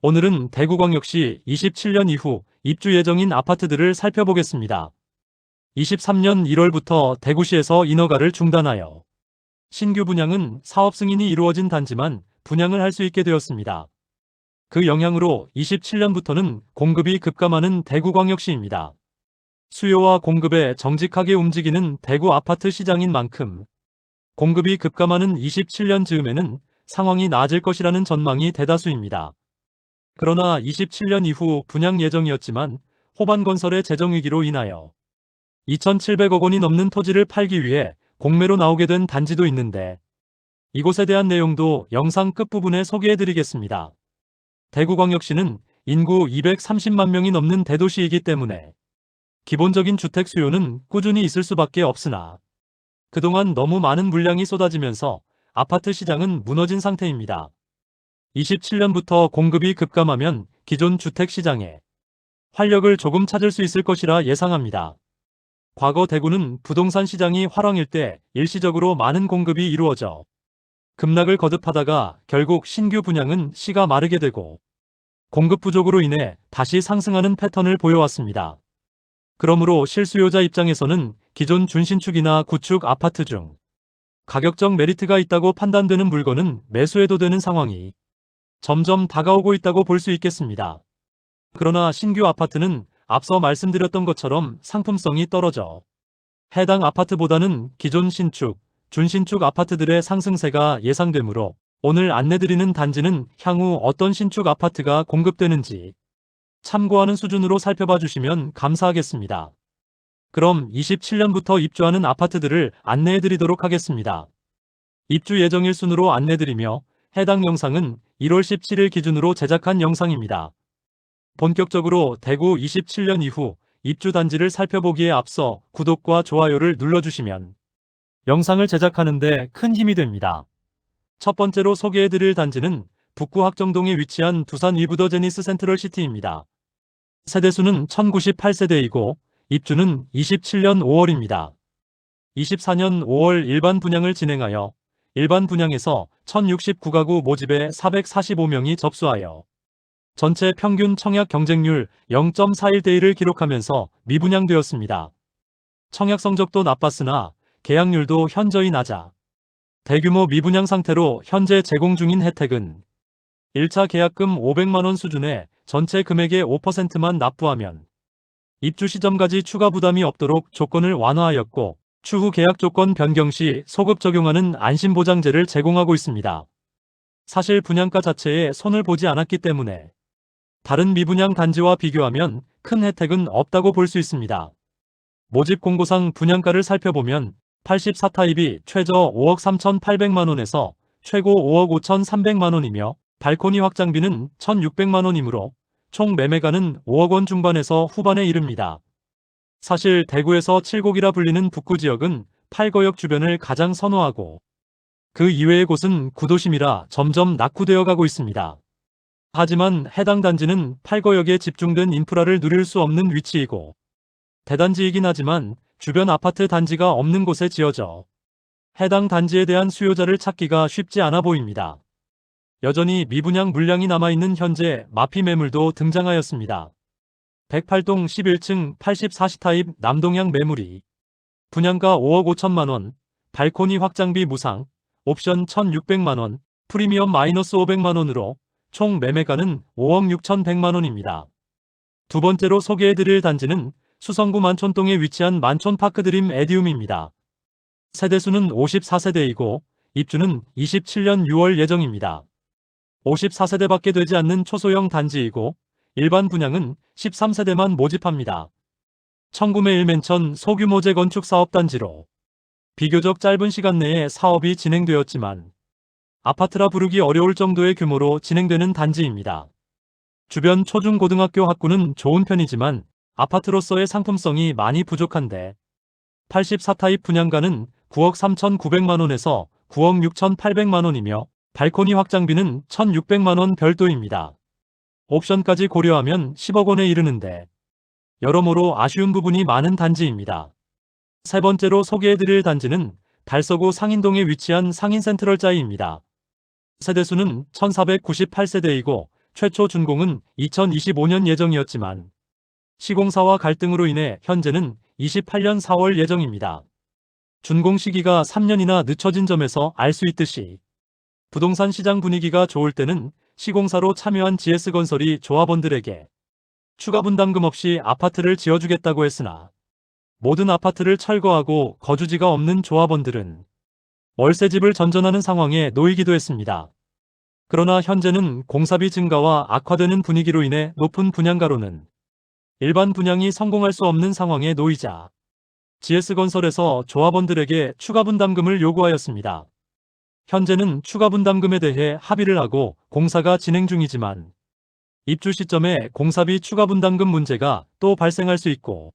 오늘은 대구광역시 27년 이후 입주 예정인 아파트들을 살펴보겠습니다. 23년 1월부터 대구시에서 인허가를 중단하여 신규 분양은 사업 승인이 이루어진 단지만 분양을 할 수 있게 되었습니다. 그 영향으로 27년부터는 공급이 급감하는 대구광역시입니다. 수요와 공급에 정직하게 움직이는 대구 아파트 시장인 만큼 공급이 급감하는 27년 즈음에는 상황이 나아질 것이라는 전망이 대다수입니다. 그러나 27년 이후 분양 예정이었지만 호반건설의 재정위기로 인하여 2,700억 원이 넘는 토지를 팔기 위해 공매로 나오게 된 단지도 있는데 이곳에 대한 내용도 영상 끝부분에 소개해드리겠습니다. 대구광역시는 인구 230만 명이 넘는 대도시이기 때문에 기본적인 주택 수요는 꾸준히 있을 수밖에 없으나 그동안 너무 많은 물량이 쏟아지면서 아파트 시장은 무너진 상태입니다. 27년부터 공급이 급감하면 기존 주택 시장에 활력을 조금 찾을 수 있을 것이라 예상합니다. 과거 대구는 부동산 시장이 화랑일 때 일시적으로 많은 공급이 이루어져 급락을 거듭하다가 결국 신규 분양은 씨가 마르게 되고 공급 부족으로 인해 다시 상승하는 패턴을 보여왔습니다. 그러므로 실수요자 입장에서는 기존 준신축이나 구축 아파트 중 가격적 메리트가 있다고 판단되는 물건은 매수해도 되는 상황이 점점 다가오고 있다고 볼 수 있겠습니다. 그러나 신규 아파트는 앞서 말씀드렸던 것처럼 상품성이 떨어져 해당 아파트보다는 기존 신축, 준신축 아파트들의 상승세가 예상되므로 오늘 안내드리는 단지는 향후 어떤 신축 아파트가 공급되는지 참고하는 수준으로 살펴봐 주시면 감사하겠습니다. 그럼 27년부터 입주하는 아파트들을 안내해드리도록 하겠습니다. 입주 예정일 순으로 안내드리며 해당 영상은 1월 17일 기준으로 제작한 영상입니다. 본격적으로 대구 27년 이후 입주 단지를 살펴보기에 앞서 구독과 좋아요를 눌러주시면 영상을 제작하는 데 큰 힘이 됩니다. 첫 번째로 소개해드릴 단지는 북구 학정동에 위치한 두산 위브더 제니스 센트럴 시티입니다. 세대수는 1098세대이고 입주는 27년 5월입니다. 24년 5월 일반 분양을 진행하여 일반 분양에서 1069가구 모집에 445명이 접수하여 전체 평균 청약 경쟁률 0.41대1을 기록하면서 미분양되었습니다. 청약 성적도 나빴으나 계약률도 현저히 낮아 대규모 미분양 상태로 현재 제공 중인 혜택은 1차 계약금 500만원 수준의 전체 금액의 5%만 납부하면 입주 시점까지 추가 부담이 없도록 조건을 완화하였고 추후 계약 조건 변경 시 소급 적용하는 안심보장제를 제공하고 있습니다. 사실 분양가 자체에 손을 보지 않았기 때문에 다른 미분양 단지와 비교하면 큰 혜택은 없다고 볼 수 있습니다. 모집 공고상 분양가를 살펴보면 84타입이 최저 5억 3,800만원에서 최고 5억 5,300만원이며 발코니 확장비는 1,600만원이므로 총 매매가는 5억 원 중반에서 후반에 이릅니다. 사실 대구에서 7곡이라 불리는 북구 지역은 8거역 주변을 가장 선호하고 그 이외의 곳은 구도심이라 점점 낙후되어 가고 있습니다. 하지만 해당 단지는 8거역에 집중된 인프라를 누릴 수 없는 위치이고 대단지이긴 하지만 주변 아파트 단지가 없는 곳에 지어져 해당 단지에 대한 수요자를 찾기가 쉽지 않아 보입니다. 여전히 미분양 물량이 남아있는 현재 마피 매물도 등장하였습니다. 108동 11층 84시타입 남동향 매물이 분양가 5억 5천만원, 발코니 확장비 무상, 옵션 1,600만원, 프리미엄 마이너스 500만원으로 총 매매가는 5억 6,100만원입니다. 두 번째로 소개해드릴 단지는 수성구 만촌동에 위치한 만촌파크드림 에디움입니다. 세대수는 54세대이고 입주는 27년 6월 예정입니다. 54세대밖에 되지 않는 초소형 단지이고 일반 분양은 13세대만 모집합니다. 청구매 1맨천 소규모 재건축 사업단지로 비교적 짧은 시간 내에 사업이 진행되었지만 아파트라 부르기 어려울 정도의 규모로 진행되는 단지입니다. 주변 초중고등학교 학구는 좋은 편이지만 아파트로서의 상품성이 많이 부족한데 84타입 분양가는 9억 3,900만원에서 9억 6,800만원이며 발코니 확장비는 1,600만원 별도입니다. 옵션까지 고려하면 10억 원에 이르는데 여러모로 아쉬운 부분이 많은 단지입니다. 세 번째로 소개해드릴 단지는 달서구 상인동에 위치한 상인센트럴짜이입니다. 세대수는 1,498세대이고 최초 준공은 2025년 예정이었지만 시공사와 갈등으로 인해 현재는 28년 4월 예정입니다. 준공 시기가 3년이나 늦춰진 점에서 알 수 있듯이 부동산 시장 분위기가 좋을 때는 시공사로 참여한 GS건설이 조합원들에게 추가 분담금 없이 아파트를 지어주겠다고 했으나 모든 아파트를 철거하고 거주지가 없는 조합원들은 월세집을 전전하는 상황에 놓이기도 했습니다. 그러나 현재는 공사비 증가와 악화되는 분위기로 인해 높은 분양가로는 일반 분양이 성공할 수 없는 상황에 놓이자 GS건설에서 조합원들에게 추가 분담금을 요구하였습니다. 현재는 추가 분담금에 대해 합의를 하고 공사가 진행 중이지만 입주 시점에 공사비 추가 분담금 문제가 또 발생할 수 있고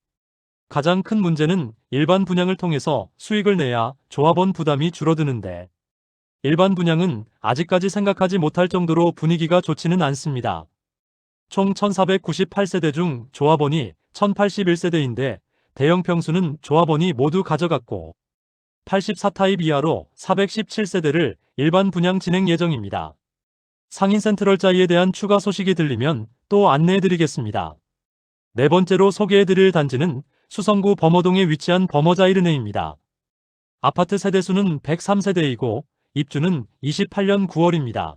가장 큰 문제는 일반 분양을 통해서 수익을 내야 조합원 부담이 줄어드는데 일반 분양은 아직까지 생각하지 못할 정도로 분위기가 좋지는 않습니다. 총 1498세대 중 조합원이 1081세대인데 대형 평수는 조합원이 모두 가져갔고 84타입 이하로 417세대를 일반 분양 진행 예정입니다. 상인 센트럴자이에 대한 추가 소식이 들리면 또 안내해드리겠습니다. 네 번째로 소개해드릴 단지는 수성구 범어동에 위치한 범어자이르네입니다. 아파트 세대수는 103세대이고 입주는 28년 9월입니다.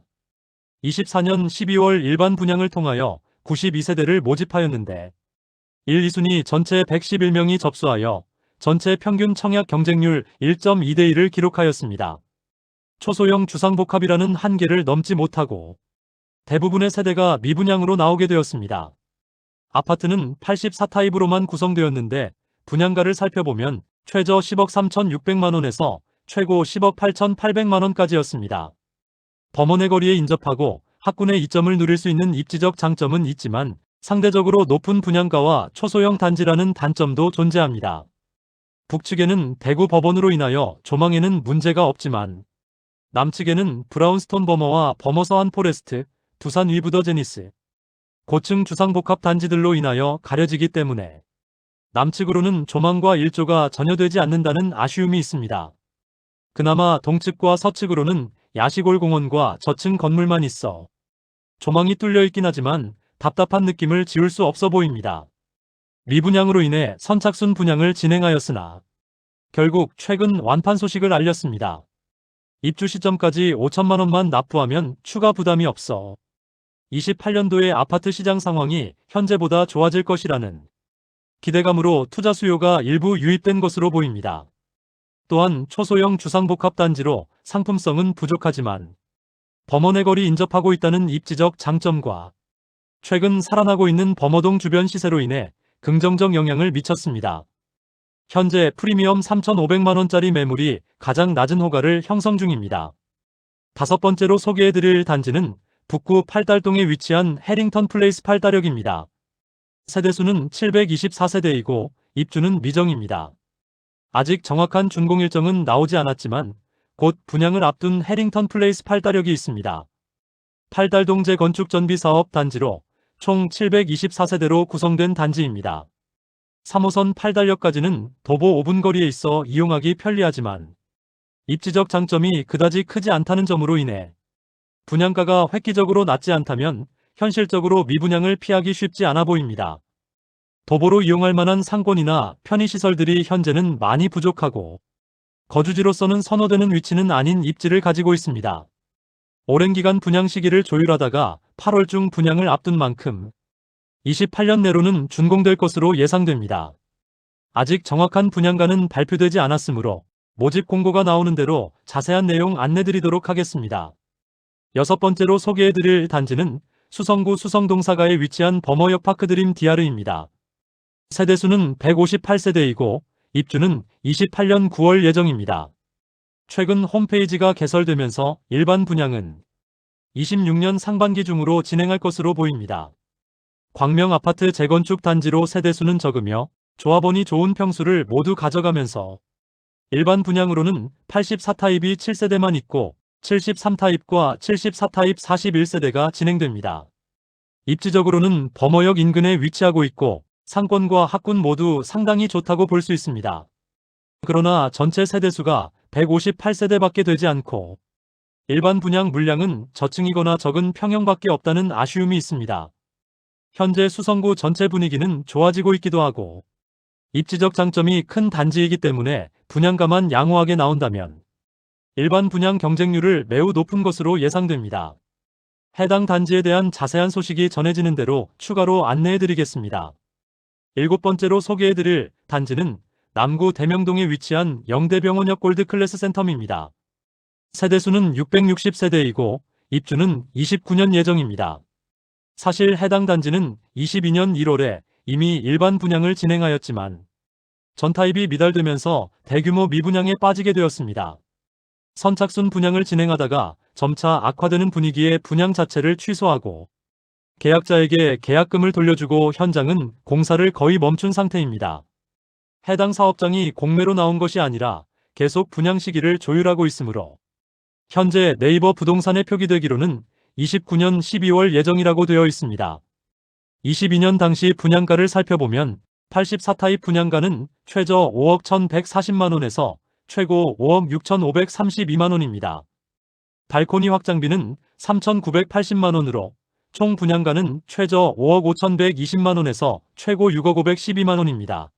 24년 12월 일반 분양을 통하여 92세대를 모집하였는데 1, 2순위 전체 111명이 접수하여 전체 평균 청약 경쟁률 1.2대 1을 기록하였습니다. 초소형 주상복합이라는 한계를 넘지 못하고 대부분의 세대가 미분양으로 나오게 되었습니다. 아파트는 84타입으로만 구성되었는데 분양가를 살펴보면 최저 10억 3,600만원에서 최고 10억 8,800만원까지였습니다. 범원의 거리에 인접하고 학군의 이점을 누릴 수 있는 입지적 장점은 있지만 상대적으로 높은 분양가와 초소형 단지라는 단점도 존재합니다. 북측에는 대구 법원으로 인하여 조망에는 문제가 없지만 남측에는 브라운스톤 범어와 범어서한 포레스트, 두산 위브더 제니스, 고층 주상복합 단지들로 인하여 가려지기 때문에 남측으로는 조망과 일조가 전혀 되지 않는다는 아쉬움이 있습니다. 그나마 동측과 서측으로는 야시골 공원과 저층 건물만 있어 조망이 뚫려 있긴 하지만 답답한 느낌을 지울 수 없어 보입니다. 미분양으로 인해 선착순 분양을 진행하였으나 결국 최근 완판 소식을 알렸습니다. 입주 시점까지 5천만원만 납부하면 추가 부담이 없어 28년도의 아파트 시장 상황이 현재보다 좋아질 것이라는 기대감으로 투자 수요가 일부 유입된 것으로 보입니다. 또한 초소형 주상복합 단지로 상품성은 부족하지만 범원의 거리 인접하고 있다는 입지적 장점과 최근 살아나고 있는 범어동 주변 시세로 인해 긍정적 영향을 미쳤습니다. 현재 프리미엄 3,500만원짜리 매물이 가장 낮은 호가를 형성 중입니다. 다섯 번째로 소개해드릴 단지는 북구 팔달동에 위치한 해링턴 플레이스 팔달역입니다. 세대수는 724세대이고 입주는 미정입니다. 아직 정확한 준공 일정은 나오지 않았지만 곧 분양을 앞둔 해링턴 플레이스 팔달역이 있습니다. 팔달동 재건축 전비 사업 단지로 총 724세대로 구성된 단지입니다. 3호선 팔달역까지는 도보 5분 거리에 있어 이용하기 편리하지만 입지적 장점이 그다지 크지 않다는 점으로 인해 분양가가 획기적으로 낮지 않다면 현실적으로 미분양을 피하기 쉽지 않아 보입니다. 도보로 이용할 만한 상권이나 편의시설들이 현재는 많이 부족하고 거주지로서는 선호되는 위치는 아닌 입지를 가지고 있습니다. 오랜 기간 분양 시기를 조율하다가 8월 중 분양을 앞둔 만큼 28년 내로는 준공될 것으로 예상됩니다. 아직 정확한 분양가는 발표되지 않았으므로 모집 공고가 나오는 대로 자세한 내용 안내드리도록 하겠습니다. 여섯 번째로 소개해드릴 단지는 수성구 수성동사가에 위치한 범어역 파크드림 DR입니다. 세대수는 158세대이고 입주는 28년 9월 예정입니다. 최근 홈페이지가 개설되면서 일반 분양은 26년 상반기 중으로 진행할 것으로 보입니다. 광명 아파트 재건축 단지로 세대수는 적으며 조합원이 좋은 평수를 모두 가져가면서 일반 분양으로는 84타입이 7세대만 있고 73타입과 74타입 41세대가 진행됩니다. 입지적으로는 범어역 인근에 위치하고 있고 상권과 학군 모두 상당히 좋다고 볼 수 있습니다. 그러나 전체 세대수가 158세대밖에 되지 않고 일반 분양 물량은 저층이거나 적은 평형밖에 없다는 아쉬움이 있습니다. 현재 수성구 전체 분위기는 좋아지고 있기도 하고 입지적 장점이 큰 단지이기 때문에 분양가만 양호하게 나온다면 일반 분양 경쟁률을 매우 높은 것으로 예상됩니다. 해당 단지에 대한 자세한 소식이 전해지는 대로 추가로 안내해드리겠습니다. 7번째로 소개해드릴 단지는 남구 대명동에 위치한 영대병원역 골드클래스 센텀입니다. 세대수는 660세대이고 입주는 29년 예정입니다. 사실 해당 단지는 22년 1월에 이미 일반 분양을 진행하였지만 전타입이 미달되면서 대규모 미분양에 빠지게 되었습니다. 선착순 분양을 진행하다가 점차 악화되는 분위기에 분양 자체를 취소하고 계약자에게 계약금을 돌려주고 현장은 공사를 거의 멈춘 상태입니다. 해당 사업장이 공매로 나온 것이 아니라 계속 분양 시기를 조율하고 있으므로 현재 네이버 부동산에 표기되기로는 29년 12월 예정이라고 되어 있습니다. 22년 당시 분양가를 살펴보면 84타입 분양가는 최저 5억 1,140만원에서 최고 5억 6,532만원입니다. 발코니 확장비는 3,980만원으로 총 분양가는 최저 5억 5,120만원에서 최고 6억 512만원입니다.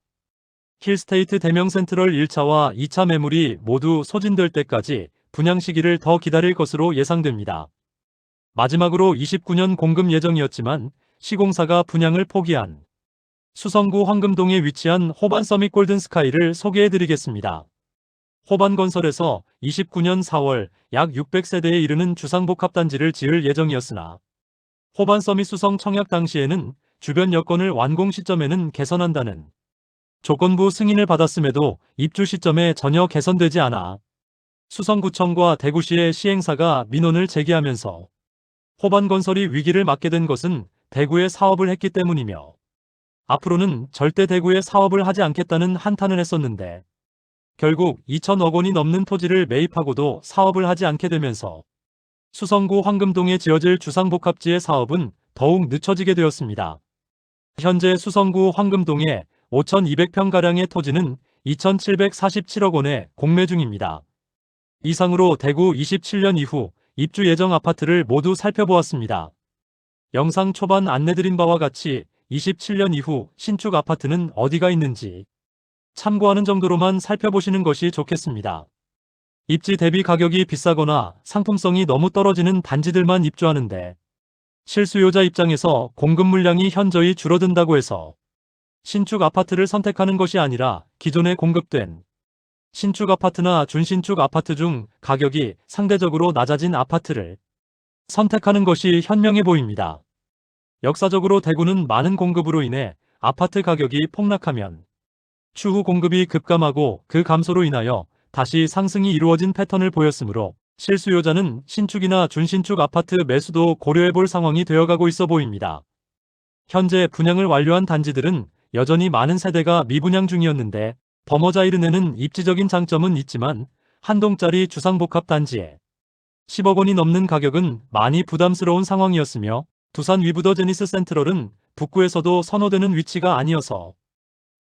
힐스테이트 대명센트럴 1차와 2차 매물이 모두 소진될 때까지 분양 시기를 더 기다릴 것으로 예상됩니다. 마지막으로 29년 공급 예정이었지만 시공사가 분양을 포기한 수성구 황금동에 위치한 호반 서밋 골든스카이를 소개해드리겠습니다. 호반건설에서 29년 4월 약 600세대에 이르는 주상복합단지를 지을 예정이었으나 호반 서밋 수성 청약 당시에는 주변 여건을 완공 시점에는 개선한다는 조건부 승인을 받았음에도 입주 시점에 전혀 개선되지 않아 수성구청과 대구시의 시행사가 민원을 제기하면서 호반건설이 위기를 맞게 된 것은 대구에 사업을 했기 때문이며 앞으로는 절대 대구에 사업을 하지 않겠다는 한탄을 했었는데 결국 2천억 원이 넘는 토지를 매입하고도 사업을 하지 않게 되면서 수성구 황금동에 지어질 주상복합지의 사업은 더욱 늦춰지게 되었습니다. 현재 수성구 황금동에 5,200평가량의 토지는 2,747억 원에 공매 중입니다. 이상으로 대구 27년 이후 입주 예정 아파트를 모두 살펴보았습니다. 영상 초반 안내드린 바와 같이 27년 이후 신축 아파트는 어디가 있는지 참고하는 정도로만 살펴보시는 것이 좋겠습니다. 입지 대비 가격이 비싸거나 상품성이 너무 떨어지는 단지들만 입주하는데 실수요자 입장에서 공급 물량이 현저히 줄어든다고 해서 신축 아파트를 선택하는 것이 아니라 기존에 공급된 신축 아파트나 준신축 아파트 중 가격이 상대적으로 낮아진 아파트를 선택하는 것이 현명해 보입니다. 역사적으로 대구는 많은 공급으로 인해 아파트 가격이 폭락하면 추후 공급이 급감하고 그 감소로 인하여 다시 상승이 이루어진 패턴을 보였으므로 실수요자는 신축이나 준신축 아파트 매수도 고려해볼 상황이 되어가고 있어 보입니다. 현재 분양을 완료한 단지들은 여전히 많은 세대가 미분양 중이었는데 버머자이르네는 입지적인 장점은 있지만 한 동짜리 주상복합 단지에 10억 원이 넘는 가격은 많이 부담스러운 상황이었으며 두산 위브더 제니스 센트럴은 북구에서도 선호되는 위치가 아니어서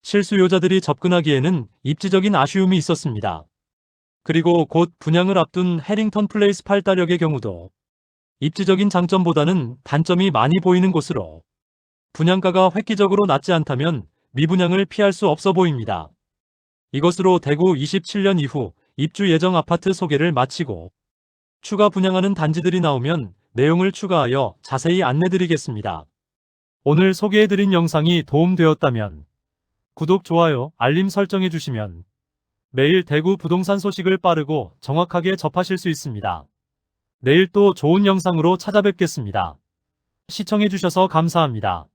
실수요자들이 접근하기에는 입지적인 아쉬움이 있었습니다. 그리고 곧 분양을 앞둔 해링턴 플레이스 8다력의 경우도 입지적인 장점보다는 단점이 많이 보이는 곳으로 분양가가 획기적으로 낮지 않다면 미분양을 피할 수 없어 보입니다. 이것으로 대구 27년 이후 입주 예정 아파트 소개를 마치고 추가 분양하는 단지들이 나오면 내용을 추가하여 자세히 안내드리겠습니다. 오늘 소개해드린 영상이 도움되었다면 구독, 좋아요, 알림 설정해주시면 매일 대구 부동산 소식을 빠르고 정확하게 접하실 수 있습니다. 내일 또 좋은 영상으로 찾아뵙겠습니다. 시청해주셔서 감사합니다.